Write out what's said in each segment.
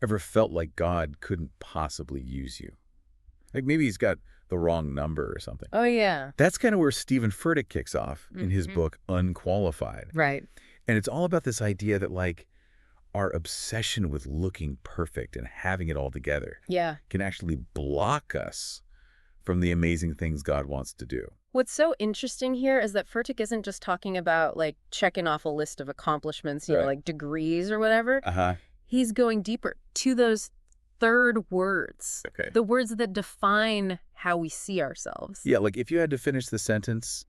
ever felt like God couldn't possibly use you? Like maybe he's got the wrong number or something. Oh, yeah. That's kind of where Steven Furtick kicks off in his book, Unqualified. Right. And it's all about this idea that, like, our obsession with looking perfect and having it all together Yeah. can actually block us from the amazing things God wants to do. What's so interesting here is that Furtick isn't just talking about, like, checking off a list of accomplishments, Right. like degrees or whatever. Uh-huh. He's going deeper to those third words. Okay. The words that define how we see ourselves. Yeah, like if you had to finish the sentence,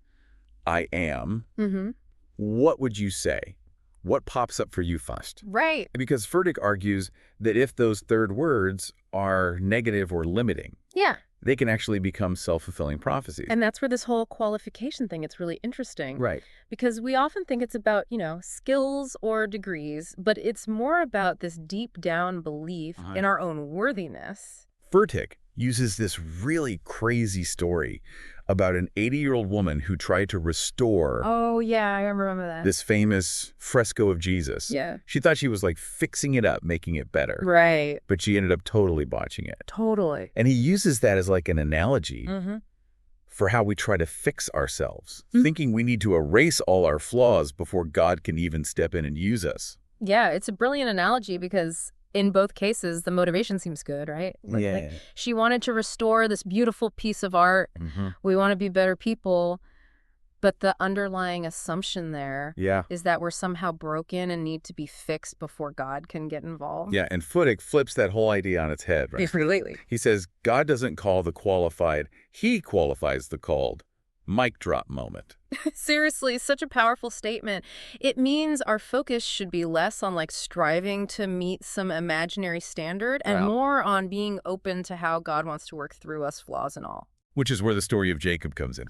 I am, Mm-hmm. what would you say? What pops up for you first? Right. Because Furtick argues that if those third words are negative or limiting, Yeah. they can actually become self-fulfilling prophecies. And that's where this whole qualification thing, it's really interesting. Right. Because we often think it's about, skills or degrees, but it's more about this deep down belief in our own worthiness. Furtick uses this really crazy story about an 80-year-old woman who tried to restore Oh, yeah, I remember that. this famous fresco of Jesus. Yeah. She thought she was like fixing it up, making it better. Right. But she ended up totally botching it. Totally. And he uses that as like an analogy Mm-hmm. for how we try to fix ourselves, thinking we need to erase all our flaws before God can even step in and use us. Yeah, it's a brilliant analogy because in both cases, the motivation seems good, right? Like, she wanted to restore this beautiful piece of art. Mm-hmm. We want to be better people. But the underlying assumption there Yeah. is that we're somehow broken and need to be fixed before God can get involved. Yeah, and Furtick flips that whole idea on its head, right? Completely. He says, God doesn't call the qualified, he qualifies the called. Mic drop moment. Seriously, such a powerful statement. It means our focus should be less on striving to meet some imaginary standard and Wow. more on being open to how God wants to work through us, flaws and all. Which is where the story of Jacob comes in.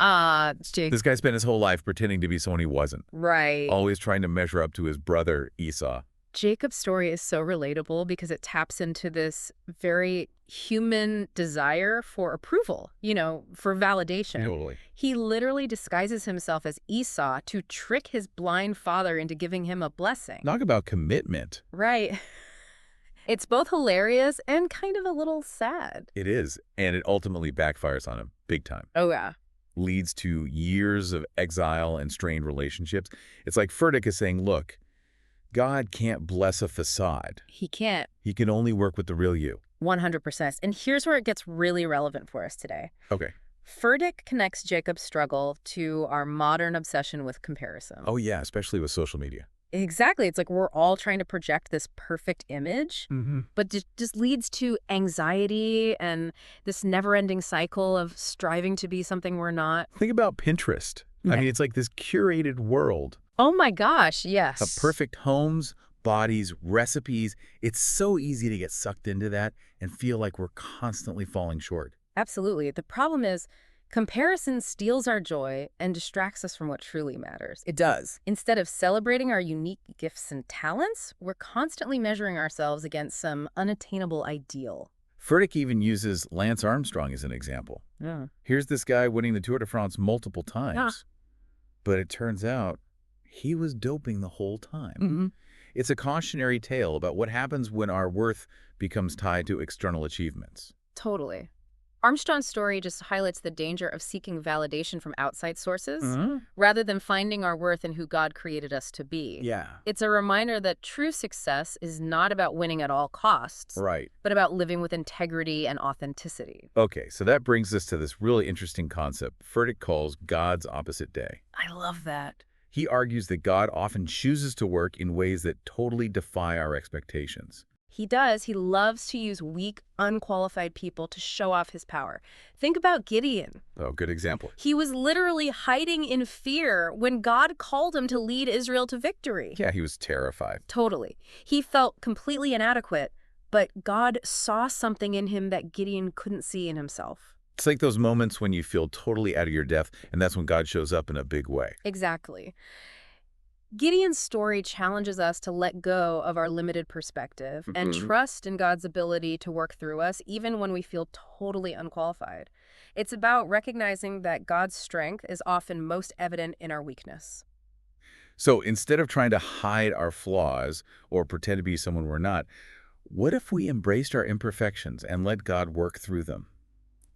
Jake. This guy spent his whole life pretending to be someone he wasn't, Right. always trying to measure up to his brother Esau. Jacob's story is so relatable because it taps into this very human desire for approval, for validation. Totally. He literally disguises himself as Esau to trick his blind father into giving him a blessing. Talk about commitment. Right. It's both hilarious and kind of a little sad. It is, and it ultimately backfires on him big time. Oh, yeah. Leads to years of exile and strained relationships. It's like Furtick is saying, look, God can't bless a facade. He can't. He can only work with the real you. 100%. And here's where it gets really relevant for us today. Okay. Furtick connects Jacob's struggle to our modern obsession with comparison. Oh, yeah, especially with social media. Exactly. It's like we're all trying to project this perfect image, Mm-hmm. but it just leads to anxiety and this never-ending cycle of striving to be something we're not. Think about Pinterest. I Okay. mean, it's like this curated world Oh my gosh, yes. of perfect homes, bodies, recipes. It's so easy to get sucked into that and feel like we're constantly falling short. Absolutely. The problem is comparison steals our joy and distracts us from what truly matters. It does. Instead of celebrating our unique gifts and talents, we're constantly measuring ourselves against some unattainable ideal. Furtick even uses Lance Armstrong as an example. Yeah. Here's this guy winning the Tour de France multiple times. Yeah. But it turns out he was doping the whole time. Mm-hmm. It's a cautionary tale about what happens when our worth becomes tied to external achievements. Totally. Armstrong's story just highlights the danger of seeking validation from outside sources rather than finding our worth in who God created us to be. Yeah. It's a reminder that true success is not about winning at all costs, Right. but about living with integrity and authenticity. Okay, so that brings us to this really interesting concept Furtick calls God's opposite day. I love that. He argues that God often chooses to work in ways that totally defy our expectations. He does. He loves to use weak, unqualified people to show off his power. Think about Gideon. Oh, good example. He was literally hiding in fear when God called him to lead Israel to victory. Yeah, he was terrified. Totally. He felt completely inadequate, but God saw something in him that Gideon couldn't see in himself. It's like those moments when you feel totally out of your depth, and that's when God shows up in a big way. Exactly. Gideon's story challenges us to let go of our limited perspective and trust in God's ability to work through us, even when we feel totally unqualified. It's about recognizing that God's strength is often most evident in our weakness. So instead of trying to hide our flaws or pretend to be someone we're not, What if we embraced our imperfections and let God work through them?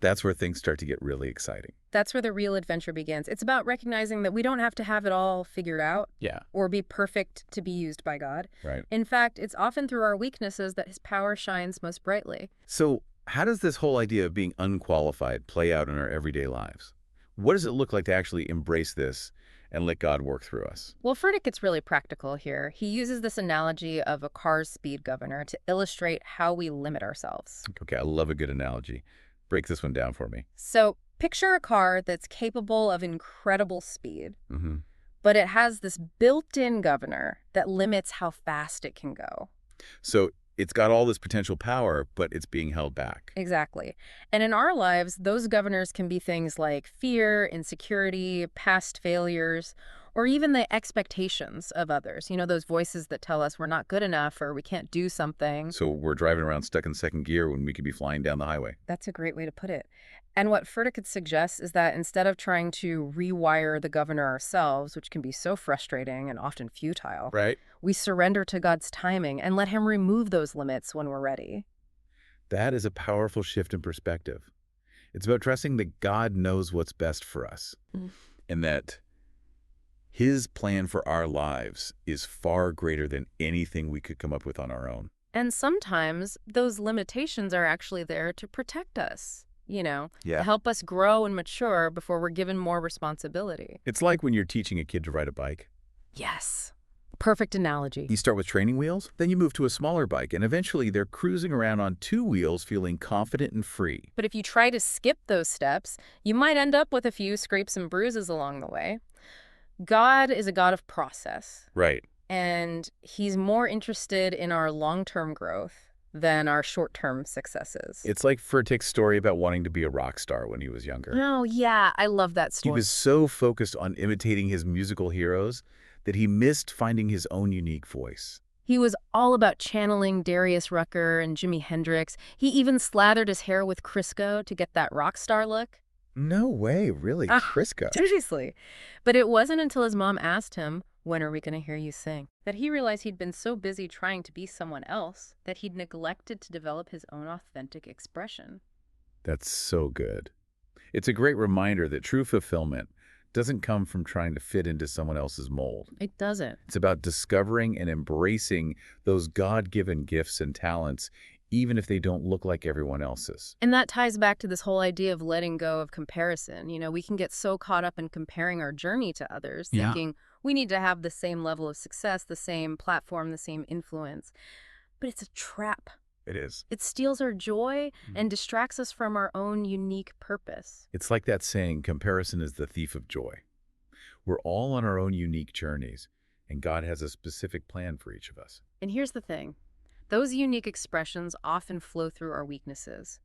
That's where things start to get really exciting. That's where the real adventure begins. It's about recognizing that we don't have to have it all figured out Yeah. or be perfect to be used by God. Right. In fact, it's often through our weaknesses that his power shines most brightly. So how does this whole idea of being unqualified play out in our everyday lives? What does it look like to actually embrace this and let God work through us? Well, Furtick gets really practical here. He uses this analogy of a car's speed governor to illustrate how we limit ourselves. Okay, I love a good analogy. Break this one down for me. So picture a car that's capable of incredible speed, Mm-hmm. but it has this built-in governor that limits how fast it can go. So it's got all this potential power, but it's being held back. Exactly. And in our lives, those governors can be things like fear, insecurity, past failures, or even the expectations of others. You know, those voices that tell us we're not good enough or we can't do something. So we're driving around stuck in second gear when we could be flying down the highway. That's a great way to put it. And what Furtick suggests is that instead of trying to rewire the governor ourselves, which can be so frustrating and often futile, Right. we surrender to God's timing and let him remove those limits when we're ready. That is a powerful shift in perspective. It's about trusting that God knows what's best for us and that his plan for our lives is far greater than anything we could come up with on our own. And sometimes those limitations are actually there to protect us, to Yeah. help us grow and mature before we're given more responsibility. It's like when you're teaching a kid to ride a bike. Yes. Perfect analogy. You start with training wheels, then you move to a smaller bike, and eventually they're cruising around on two wheels feeling confident and free. But if you try to skip those steps, you might end up with a few scrapes and bruises along the way. God is a God of process, Right. and he's more interested in our long-term growth than our short-term successes. It's like Furtick's story about wanting to be a rock star when he was younger. Oh, yeah, I love that He story. was so focused on imitating his musical heroes that he missed finding his own unique voice. He was all about channeling Darius Rucker and Jimi Hendrix. He even slathered his hair with Crisco to get that rock star look. No way, really, Ah, Crisco. Seriously. But it wasn't until his mom asked him, "When are we going to hear you sing?" that he realized he'd been so busy trying to be someone else that he'd neglected to develop his own authentic expression. That's so good. It's a great reminder that true fulfillment doesn't come from trying to fit into someone else's mold. It doesn't. It's about discovering and embracing those God-given gifts and talents, even if they don't look like everyone else's. And that ties back to this whole idea of letting go of comparison. We can get so caught up in comparing our journey to others, Yeah. thinking we need to have the same level of success, the same platform, the same influence. But it's a trap. It is. It steals our joy and distracts us from our own unique purpose. It's like that saying, comparison is the thief of joy. We're all on our own unique journeys, and God has a specific plan for each of us. And here's the thing. Those unique expressions often flow through our weaknesses.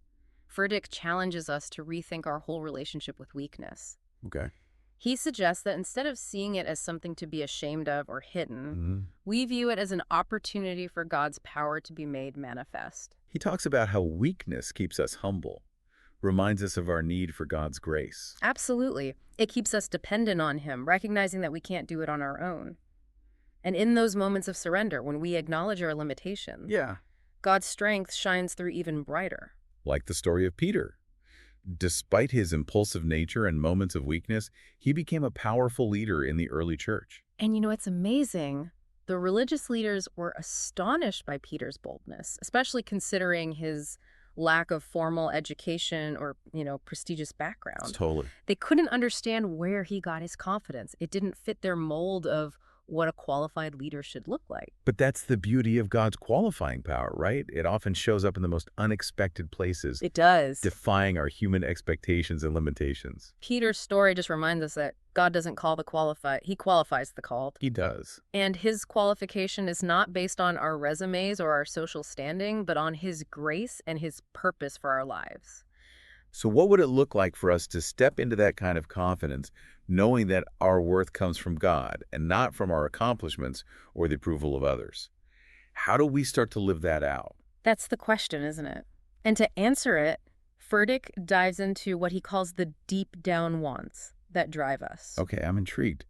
Furtick challenges us to rethink our whole relationship with weakness. Okay. He suggests that instead of seeing it as something to be ashamed of or hidden, Mm-hmm. we view it as an opportunity for God's power to be made manifest. He talks about how weakness keeps us humble, reminds us of our need for God's grace. Absolutely. It keeps us dependent on him, recognizing that we can't do it on our own. And in those moments of surrender, when we acknowledge our limitations, Yeah. God's strength shines through even brighter. Like the story of Peter. Despite his impulsive nature and moments of weakness, he became a powerful leader in the early church. And it's amazing. The religious leaders were astonished by Peter's boldness, especially considering his lack of formal education or, prestigious background. Totally. They couldn't understand where he got his confidence. It didn't fit their mold of what a qualified leader should look like. But that's the beauty of God's qualifying power, right? It often shows up in the most unexpected places, It does. defying our human expectations and limitations. Peter's story just reminds us that God doesn't call the qualified, he qualifies the called. He does. And his qualification is not based on our resumes or our social standing, but on his grace and his purpose for our lives. So what would it look like for us to step into that kind of confidence, knowing that our worth comes from God and not from our accomplishments or the approval of others? How do we start to live that out? That's the question, isn't it? And to answer it, Furtick dives into what he calls the deep down wants that drive us. Okay, I'm intrigued.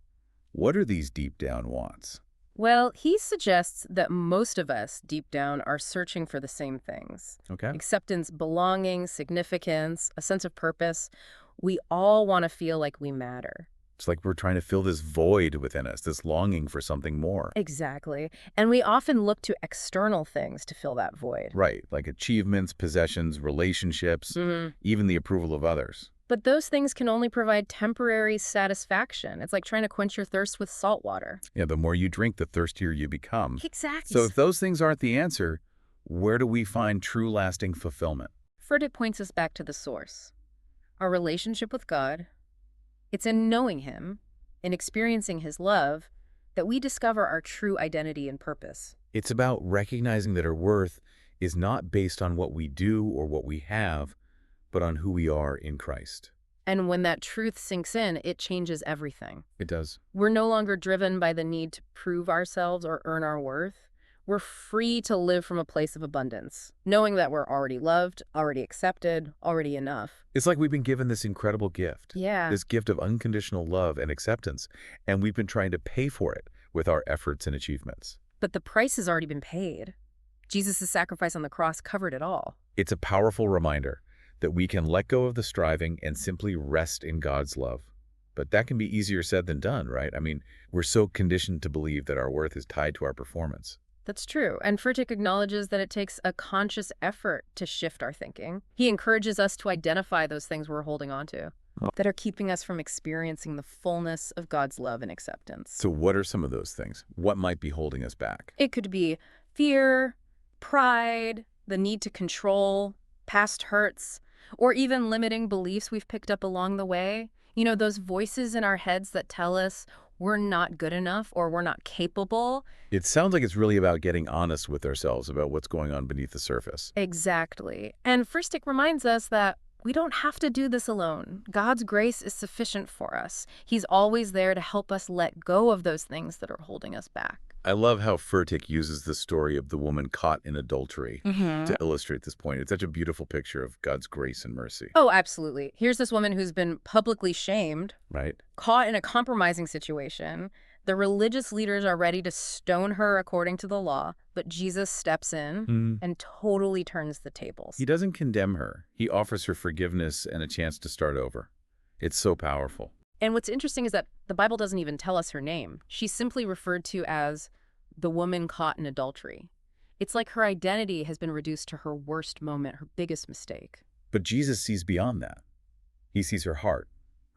What are these deep down wants? Well, he suggests that most of us, deep down, are searching for the same things. Okay. Acceptance, belonging, significance, a sense of purpose. We all want to feel like we matter. It's like we're trying to fill this void within us, this longing for something more. Exactly. And we often look to external things to fill that void. Right, like achievements, possessions, relationships, even the approval of others. But those things can only provide temporary satisfaction. It's like trying to quench your thirst with salt water. Yeah, the more you drink, the thirstier you become. Exactly. So if those things aren't the answer, where do we find true lasting fulfillment? Furtick points us back to the source. Our relationship with God. It's in knowing Him, in experiencing His love, that we discover our true identity and purpose. It's about recognizing that our worth is not based on what we do or what we have, but on who we are in Christ. And when that truth sinks in, it changes everything. It does. We're no longer driven by the need to prove ourselves or earn our worth. We're free to live from a place of abundance, knowing that we're already loved, already accepted, already enough. It's like we've been given this incredible gift. Yeah. This gift of unconditional love and acceptance, and we've been trying to pay for it with our efforts and achievements. But the price has already been paid. Jesus' sacrifice on the cross covered it all. It's a powerful reminder that we can let go of the striving and simply rest in God's love. But that can be easier said than done, right? I mean, we're so conditioned to believe that our worth is tied to our performance. That's true. And Furtick acknowledges that it takes a conscious effort to shift our thinking. He encourages us to identify those things we're holding on to that are keeping us from experiencing the fullness of God's love and acceptance. So what are some of those things? What might be holding us back? It could be fear, pride, the need to control, past hurts, or even limiting beliefs we've picked up along the way. You know, those voices in our heads that tell us we're not good enough or we're not capable. It sounds like it's really about getting honest with ourselves about what's going on beneath the surface. Exactly. And Furtick reminds us that we don't have to do this alone. God's grace is sufficient for us. He's always there to help us let go of those things that are holding us back. I love how Furtick uses the story of the woman caught in adultery to illustrate this point. It's such a beautiful picture of God's grace and mercy. Oh, absolutely. Here's this woman who's been publicly shamed, Right? caught in a compromising situation. The religious leaders are ready to stone her according to the law, but Jesus steps in and totally turns the tables. He doesn't condemn her. He offers her forgiveness and a chance to start over. It's so powerful. And what's interesting is that the Bible doesn't even tell us her name. She's simply referred to as the woman caught in adultery. It's like her identity has been reduced to her worst moment, her biggest mistake. But Jesus sees beyond that. He sees her heart,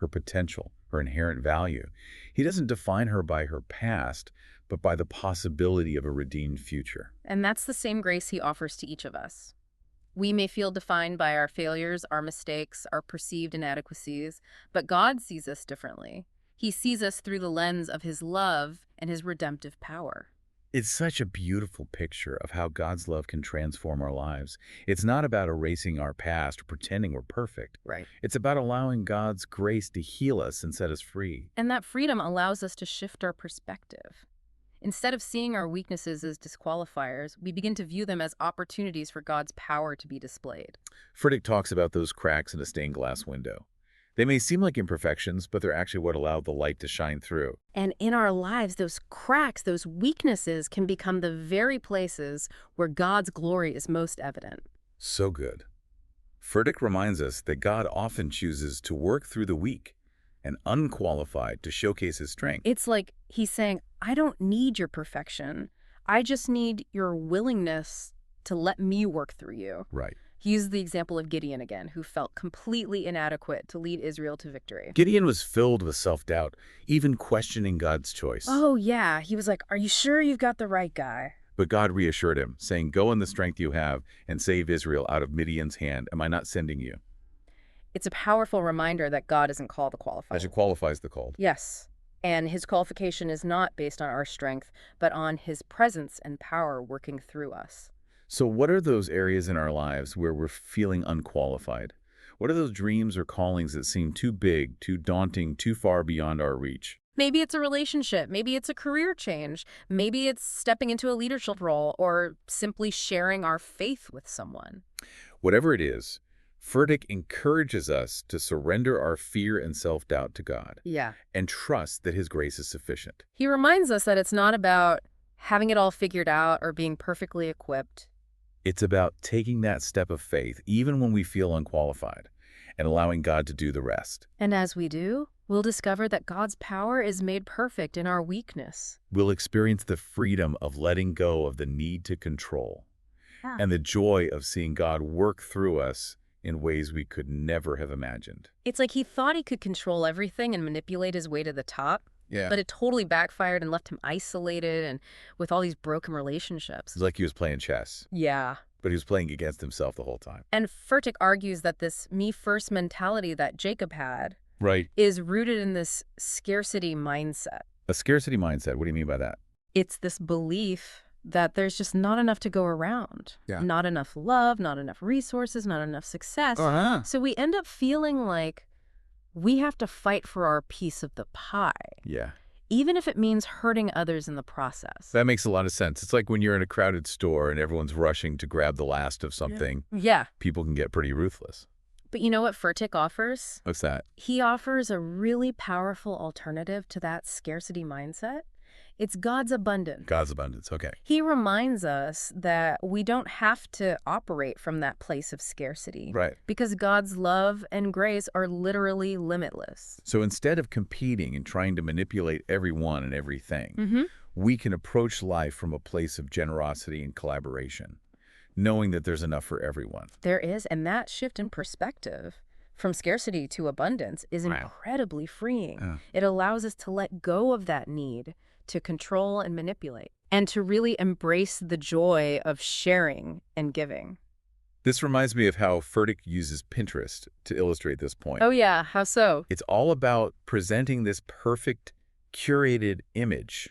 her potential, her inherent value. He doesn't define her by her past, but by the possibility of a redeemed future. And that's the same grace he offers to each of us. We may feel defined by our failures, our mistakes, our perceived inadequacies, but God sees us differently. He sees us through the lens of his love and his redemptive power. It's such a beautiful picture of how God's love can transform our lives. It's not about erasing our past or pretending we're perfect. Right. It's about allowing God's grace to heal us and set us free. And that freedom allows us to shift our perspective. Instead of seeing our weaknesses as disqualifiers, we begin to view them as opportunities for God's power to be displayed. Furtick talks about those cracks in a stained glass window. They may seem like imperfections, but they're actually what allow the light to shine through. And in our lives, those cracks, those weaknesses can become the very places where God's glory is most evident. So good. Furtick reminds us that God often chooses to work through the weak and unqualified to showcase his strength. It's like he's saying, I don't need your perfection. I just need your willingness to let me work through you. Right. He uses the example of Gideon again, who felt completely inadequate to lead Israel to victory. Gideon was filled with self-doubt, even questioning God's choice. Oh, yeah. He was like, are you sure you've got the right guy? But God reassured him, saying, go in the strength you have and save Israel out of Midian's hand. Am I not sending you? It's a powerful reminder that God doesn't call the qualified. As it qualifies the called. Yes. And his qualification is not based on our strength, but on his presence and power working through us. So what are those areas in our lives where we're feeling unqualified? What are those dreams or callings that seem too big, too daunting, too far beyond our reach? Maybe it's a relationship. Maybe it's a career change. Maybe it's stepping into a leadership role or simply sharing our faith with someone. Whatever it is, Furtick encourages us to surrender our fear and self-doubt to God. Yeah. And trust that his grace is sufficient. He reminds us that it's not about having it all figured out or being perfectly equipped. It's about taking that step of faith, even when we feel unqualified, and allowing God to do the rest. And as we do, we'll discover that God's power is made perfect in our weakness. We'll experience the freedom of letting go of the need to control Yeah. and the joy of seeing God work through us in ways we could never have imagined. It's like he thought he could control everything and manipulate his way to the top, Yeah. but it totally backfired and left him isolated and with all these broken relationships. It's like he was playing chess, Yeah. but he was playing against himself the whole time. And Furtick argues that this me-first mentality that Jacob had Right. is rooted in this scarcity mindset. A scarcity mindset. What do you mean by that? It's this belief that there's just not enough to go around. Yeah. Not enough love, not enough resources, not enough success. Uh-huh. So we end up feeling like we have to fight for our piece of the pie, Yeah. even if it means hurting others in the process. That makes a lot of sense. It's like when you're in a crowded store and everyone's rushing to grab the last of something, Yeah. people can get pretty ruthless. But you know what Furtick offers? What's that? He offers a really powerful alternative to that scarcity mindset. It's God's abundance. God's abundance. Okay. He reminds us that we don't have to operate from that place of scarcity. Right. Because God's love and grace are literally limitless. So instead of competing and trying to manipulate everyone and everything, we can approach life from a place of generosity and collaboration, knowing that there's enough for everyone. There is, and that shift in perspective from scarcity to abundance is Right. incredibly freeing. Yeah. It allows us to let go of that need to control and manipulate, and to really embrace the joy of sharing and giving. This reminds me of how Furtick uses Pinterest to illustrate this point. Oh yeah, how so? It's all about presenting this perfect, curated image,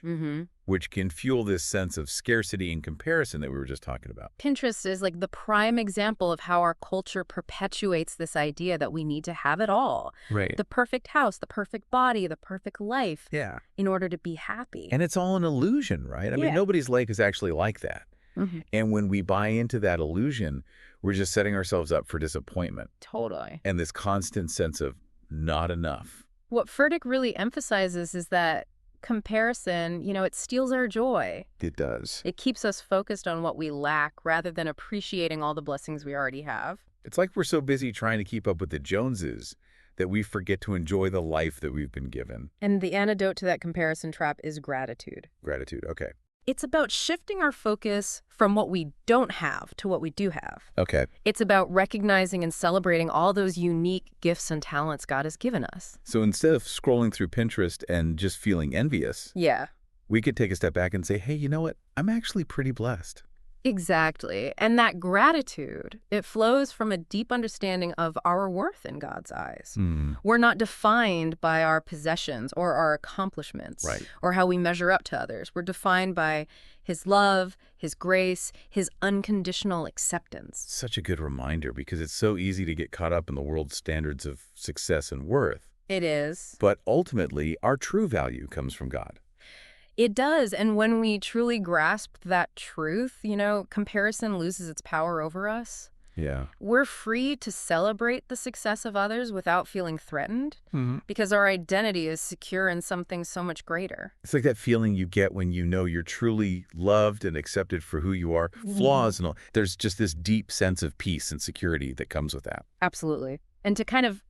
which can fuel this sense of scarcity and comparison that we were just talking about. Pinterest is like the prime example of how our culture perpetuates this idea that we need to have it all. Right. The perfect house, the perfect body, the perfect life Yeah. in order to be happy. And it's all an illusion, right? I mean, Yeah. nobody's life is actually like that. Mhm. And when we buy into that illusion, we're just setting ourselves up for disappointment Totally. and this constant sense of not enough. What Furtick really emphasizes is that comparison, it steals our joy. It does. It keeps us focused on what we lack rather than appreciating all the blessings we already have. It's like we're so busy trying to keep up with the Joneses that we forget to enjoy the life that we've been given. And the antidote to that comparison trap is gratitude. Gratitude. Okay. It's about shifting our focus from what we don't have to what we do have. Okay. It's about recognizing and celebrating all those unique gifts and talents God has given us. So instead of scrolling through Pinterest and just feeling envious, Yeah, we could take a step back and say, hey, you know what? I'm actually pretty blessed. exactly. And that gratitude, it flows from a deep understanding of our worth in God's eyes. We're not defined by our possessions or our accomplishments Right. or how we measure up to others. We're defined by his love, his grace, his unconditional acceptance. Such a good reminder because it's so easy to get caught up in the world's standards of success and worth. It is. But ultimately, our true value comes from God. It does. And when we truly grasp that truth, comparison loses its power over us. Yeah. We're free to celebrate the success of others without feeling threatened because our identity is secure in something so much greater. It's like that feeling you get when you know you're truly loved and accepted for who you are, flaws and all. There's just this deep sense of peace and security that comes with that. Absolutely. And to kind of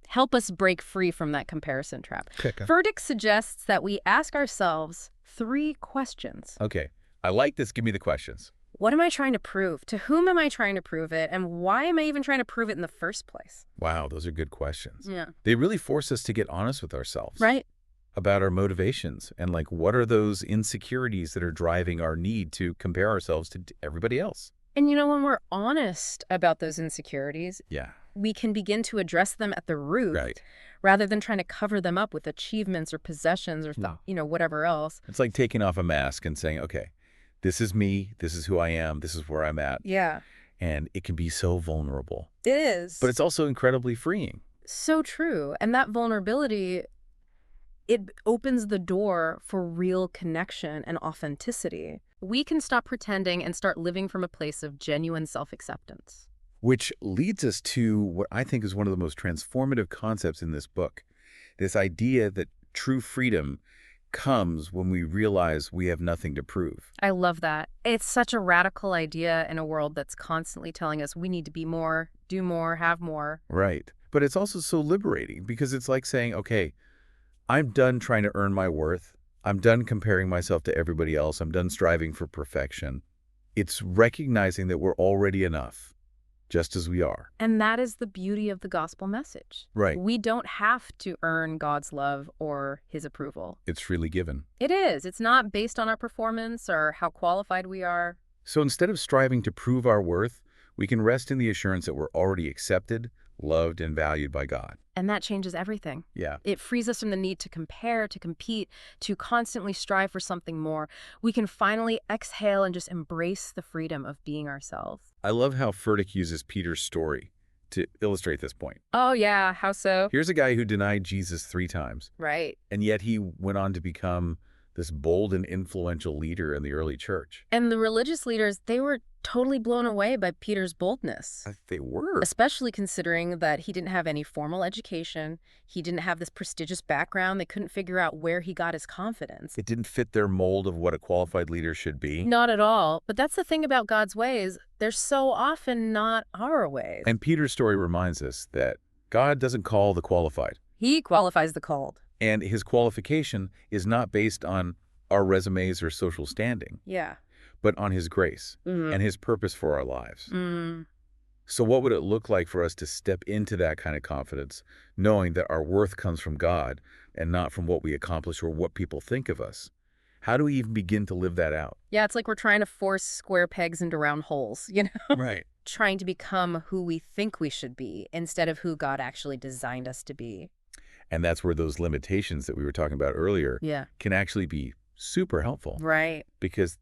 help us break free from that comparison trap, Okay. Furtick suggests that we ask ourselves 3 questions. Okay. I like this. Give me the questions. What am I trying to prove? To whom am I trying to prove it? And why am I even trying to prove it in the first place? Wow, those are good questions. Yeah. They really force us to get honest with ourselves. Right? About our motivations and like what are those insecurities that are driving our need to compare ourselves to everybody else. And when we're honest about those insecurities, Yeah. we can begin to address them at the root Right. rather than trying to cover them up with achievements or possessions or whatever else. It's like taking off a mask and saying, okay, this is me, this is who I am, this is where I'm at. Yeah, And it can be so vulnerable. it is. But it's also incredibly freeing. So true. And that vulnerability, it opens the door for real connection and authenticity. We can stop pretending and start living from a place of genuine self-acceptance. Which leads us to what I think is one of the most transformative concepts in this book. This idea that true freedom comes when we realize we have nothing to prove. I love that. It's such a radical idea in a world that's constantly telling us we need to be more, do more, have more. Right. But it's also so liberating because it's like saying, okay, I'm done trying to earn my worth. I'm done comparing myself to everybody else. I'm done striving for perfection. It's recognizing that we're already enough, just as we are. And that is the beauty of the gospel message. Right. We don't have to earn God's love or his approval. It's freely given. It is. It's not based on our performance or how qualified we are. So instead of striving to prove our worth, we can rest in the assurance that we're already accepted, loved, and valued by God. And that changes everything. Yeah. It frees us from the need to compare, to compete, to constantly strive for something more. We can finally exhale and just embrace the freedom of being ourselves. I love how Furtick uses Peter's story to illustrate this point. Oh, yeah. How so? Here's a guy who denied Jesus 3 times, Right. and yet he went on to become this bold and influential leader in the early church. And the religious leaders, they were totally blown away by Peter's boldness. They were. Especially considering that he didn't have any formal education. He didn't have this prestigious background. They couldn't figure out where he got his confidence. It didn't fit their mold of what a qualified leader should be. Not at all. But that's the thing about God's ways. They're so often not our ways. And Peter's story reminds us that God doesn't call the qualified. He qualifies the called. And his qualification is not based on our resumes or social standing, Yeah. but on his grace and his purpose for our lives. So what would it look like for us to step into that kind of confidence, knowing that our worth comes from God and not from what we accomplish or what people think of us? How do we even begin to live that out? Yeah, it's like we're trying to force square pegs into round holes, you know? Right. Trying to become who we think we should be instead of who God actually designed us to be. And that's where those limitations that we were talking about earlier Yeah. can actually be super helpful. Right. Because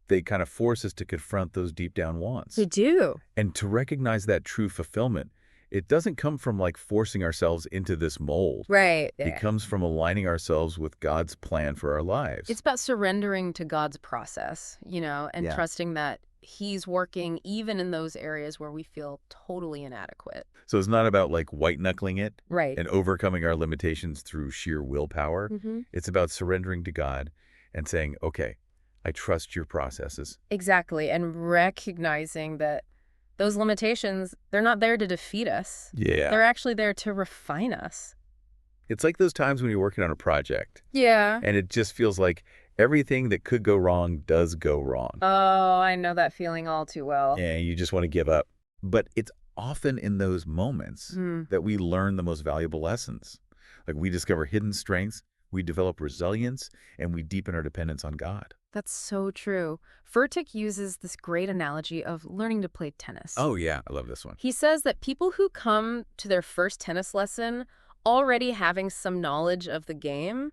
they kind of force us to confront those deep down wants. They do. And to recognize that true fulfillment, it doesn't come from like forcing ourselves into this mold. Right. It comes from aligning ourselves with God's plan for our lives. It's about surrendering to God's process, you know, and trusting that he's working even in those areas where we feel totally inadequate. So it's not about like white knuckling it Right. and overcoming our limitations through sheer willpower. It's about surrendering to God and saying, okay, I trust your processes. Exactly. And recognizing that those limitations, they're not there to defeat us. Yeah. They're actually there to refine us. It's like those times when you're working on a project Yeah. and it just feels like everything that could go wrong does go wrong. Oh, I know that feeling all too well. And you just want to give up. But it's often in those moments that we learn the most valuable lessons. Like we discover hidden strengths, we develop resilience, and we deepen our dependence on God. That's so true. Furtick uses this great analogy of learning to play tennis. Oh, yeah. I love this one. He says that people who come to their first tennis lesson already having some knowledge of the game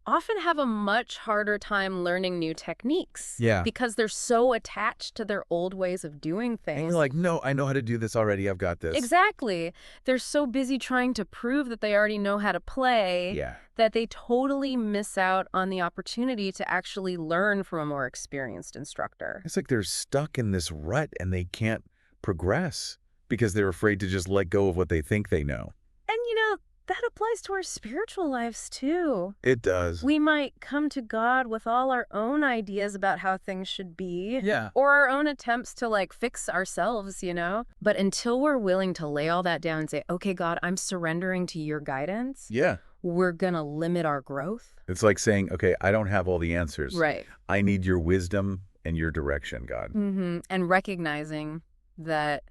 often have a much harder time learning new techniques. Yeah. Because they're so attached to their old ways of doing things. And you're like, no, I know how to do this already. I've got this. Exactly. They're so busy trying to prove that they already know how to play that they totally miss out on the opportunity to actually learn from a more experienced instructor. It's like they're stuck in this rut and they can't progress because they're afraid to just let go of what they think they know. And you know, that applies to our spiritual lives too. It does. We might come to God with all our own ideas about how things should be. Yeah. Or our own attempts to like fix ourselves, you know? But until we're willing to lay all that down and say, okay, God, I'm surrendering to your guidance. Yeah. We're going to limit our growth. It's like saying, okay, I don't have all the answers. Right. I need your wisdom and your direction, God. And recognizing that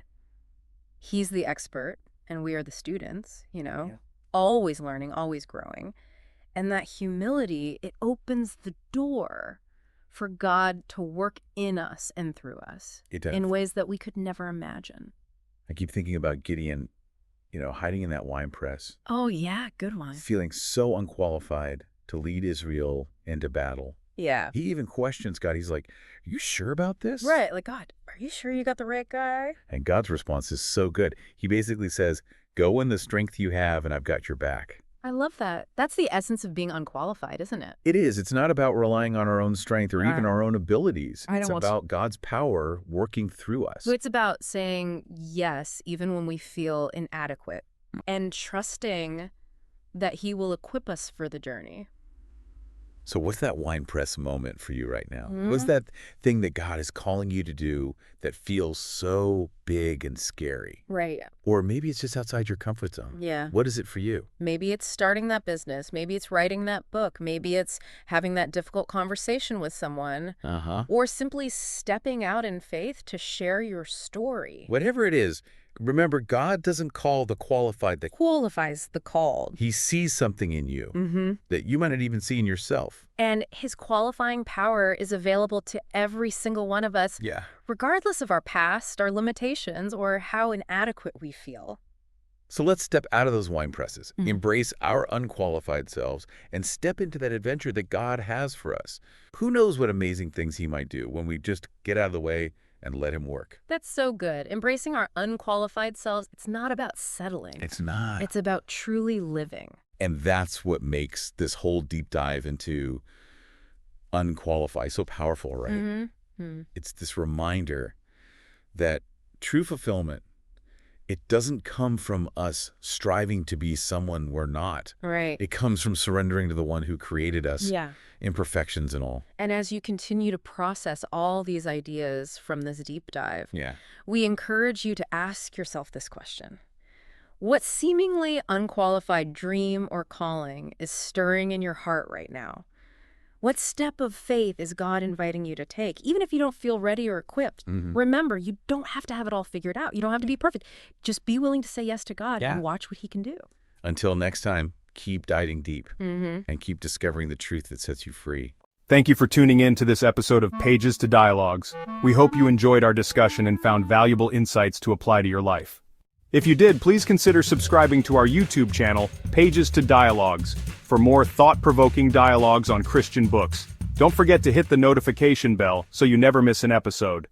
he's the expert and we are the students, you know? Always learning, always growing. And that humility, it opens the door for God to work in us and through us in ways that we could never imagine. I keep thinking about Gideon, you know, hiding in that wine press. Oh, yeah, good one. Feeling so unqualified to lead Israel into battle. Yeah. He even questions God. He's like, are you sure about this? Right. Like, God, are you sure you got the right guy? And God's response is so good. He basically says, go in the strength you have and I've got your back. I love that. That's the essence of being unqualified, isn't it? It is. It's not about relying on our own strength or even our own abilities. It's about God's power working through us. So it's about saying yes, even when we feel inadequate, and trusting that he will equip us for the journey. So what's that wine press moment for you right now? Mm-hmm. What's that thing that God is calling you to do that feels so big and scary? Right. Or maybe it's just outside your comfort zone. Yeah. What is it for you? Maybe it's starting that business. Maybe it's writing that book. Maybe it's having that difficult conversation with someone. Or simply stepping out in faith to share your story. Whatever it is, remember, God doesn't call the qualified. Qualifies the called. He sees something in you that you might not even see in yourself. And his qualifying power is available to every single one of us, regardless of our past, our limitations, or how inadequate we feel. So let's step out of those wine presses, embrace our unqualified selves, and step into that adventure that God has for us. Who knows what amazing things he might do when we just get out of the way and let him work. That's so good. Embracing our unqualified selves, it's not about settling. It's not. It's about truly living. And that's what makes this whole deep dive into unqualified so powerful, right? It's this reminder that true fulfillment, it doesn't come from us striving to be someone we're not. Right. It comes from surrendering to the one who created us, imperfections and all. And as you continue to process all these ideas from this deep dive, we encourage you to ask yourself this question. What seemingly unqualified dream or calling is stirring in your heart right now? What step of faith is God inviting you to take? Even if you don't feel ready or equipped, remember, you don't have to have it all figured out. You don't have to be perfect. Just be willing to say yes to God and watch what he can do. Until next time, keep diving deep and keep discovering the truth that sets you free. Thank you for tuning in to this episode of Pages to Dialogues. We hope you enjoyed our discussion and found valuable insights to apply to your life. If you did, please consider subscribing to our YouTube channel, Pages to Dialogues, for more thought-provoking dialogues on Christian books. Don't forget to hit the notification bell so you never miss an episode.